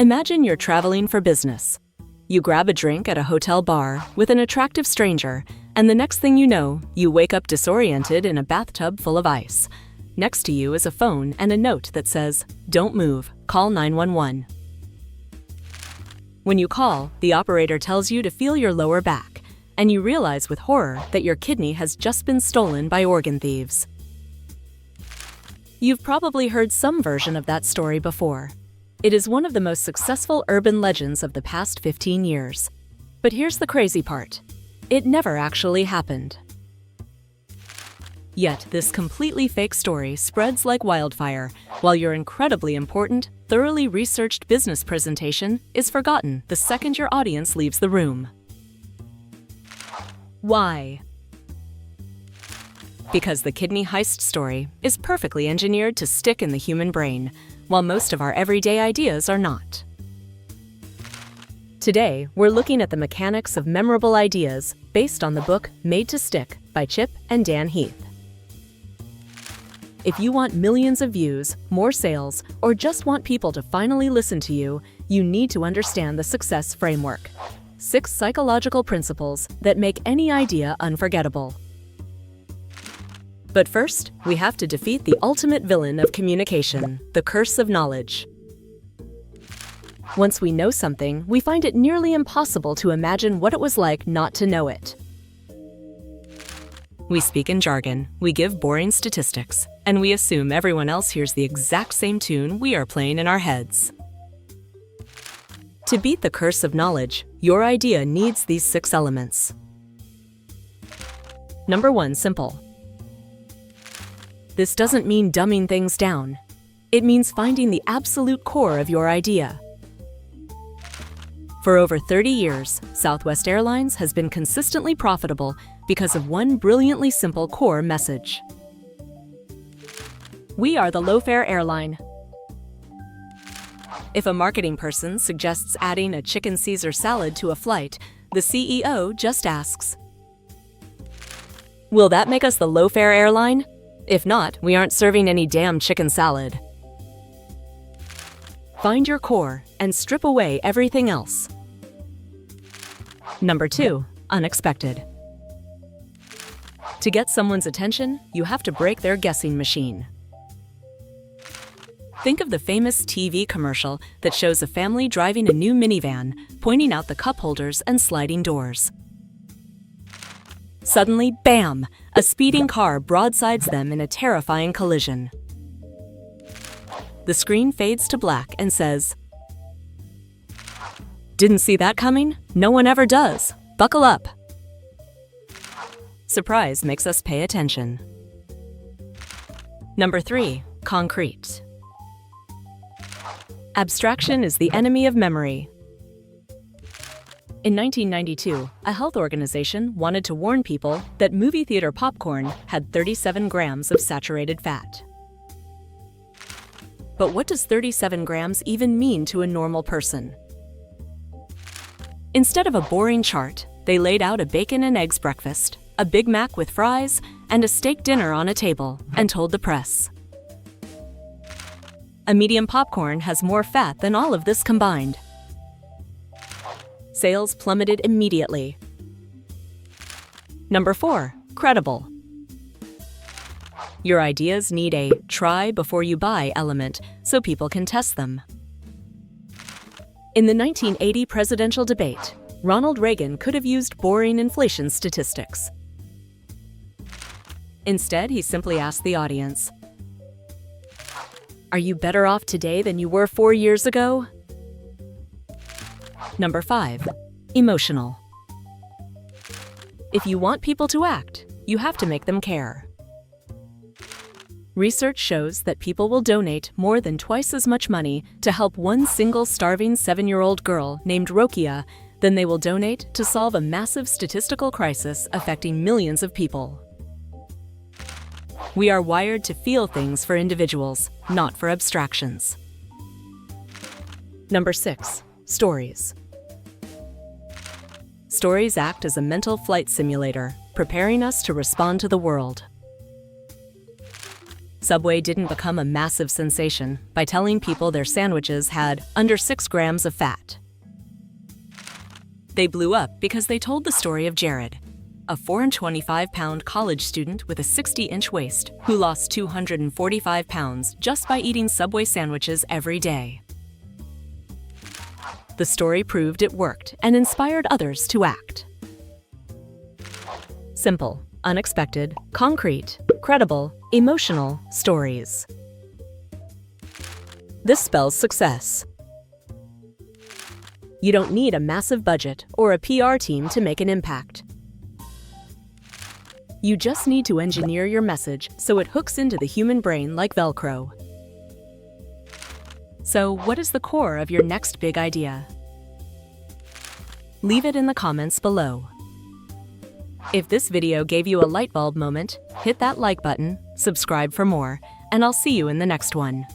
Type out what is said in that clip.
Imagine you're traveling for business. You grab a drink at a hotel bar with an attractive stranger, and the next thing you know, you wake up disoriented in a bathtub full of ice. Next to you is a phone and a note that says, "Don't move, call 911." When you call, the operator tells you to feel your lower back, and you realize with horror that your kidney has just been stolen by organ thieves. You've probably heard some version of that story before. It is one of the most successful urban legends of the past 15 years. But here's the crazy part. It never actually happened. Yet this completely fake story spreads like wildfire, while your incredibly important, thoroughly researched business presentation is forgotten the second your audience leaves the room. Why? Because the kidney heist story is perfectly engineered to stick in the human brain, while most of our everyday ideas are not. Today, we're looking at the mechanics of memorable ideas based on the book Made to Stick by Chip and Dan Heath. If you want millions of views, more sales, or just want people to finally listen to you, you need to understand the success framework. 6 psychological principles that make any idea unforgettable. But first, we have to defeat the ultimate villain of communication, the curse of knowledge. Once we know something, we find it nearly impossible to imagine what it was like not to know it. We speak in jargon, we give boring statistics, and we assume everyone else hears the exact same tune we are playing in our heads. To beat the curse of knowledge, your idea needs these 6 elements. Number 1, simple. This doesn't mean dumbing things down. It means finding the absolute core of your idea. For over 30 years, Southwest Airlines has been consistently profitable because of one brilliantly simple core message. We are the low-fare airline. If a marketing person suggests adding a chicken Caesar salad to a flight, the CEO just asks, "Will that make us the low-fare airline? If not, we aren't serving any damn chicken salad." Find your core and strip away everything else. Number 2, unexpected. To get someone's attention, you have to break their guessing machine. Think of the famous TV commercial that shows a family driving a new minivan, pointing out the cup holders and sliding doors. Suddenly, bam! A speeding car broadsides them in a terrifying collision. The screen fades to black and says, "Didn't see that coming? No one ever does. Buckle up." Surprise makes us pay attention. Number 3, concrete. Abstraction is the enemy of memory. In 1992, a health organization wanted to warn people that movie theater popcorn had 37 grams of saturated fat. But what does 37 grams even mean to a normal person? Instead of a boring chart, they laid out a bacon and eggs breakfast, a Big Mac with fries, and a steak dinner on a table, and told the press, "A medium popcorn has more fat than all of this combined." Sales plummeted immediately. Number 4, credible. Your ideas need a try before you buy element so people can test them. In the 1980 presidential debate, Ronald Reagan could have used boring inflation statistics. Instead, he simply asked the audience, "Are you better off today than you were 4 years ago?" Number 5, emotional. If you want people to act, you have to make them care. Research shows that people will donate more than twice as much money to help one single starving 7-year-old girl named Rokia than they will donate to solve a massive statistical crisis affecting millions of people. We are wired to feel things for individuals, not for abstractions. Number 6, stories. Stories act as a mental flight simulator, preparing us to respond to the world. Subway didn't become a massive sensation by telling people their sandwiches had under 6 grams of fat. They blew up because they told the story of Jared, a 425-pound college student with a 60-inch waist who lost 245 pounds just by eating Subway sandwiches every day. The story proved it worked and inspired others to act. Simple, unexpected, concrete, credible, emotional stories. This spells success. You don't need a massive budget or a PR team to make an impact. You just need to engineer your message so it hooks into the human brain like Velcro. So, what is the core of your next big idea? Leave it in the comments below. If this video gave you a light bulb moment, hit that like button, subscribe for more, and I'll see you in the next one.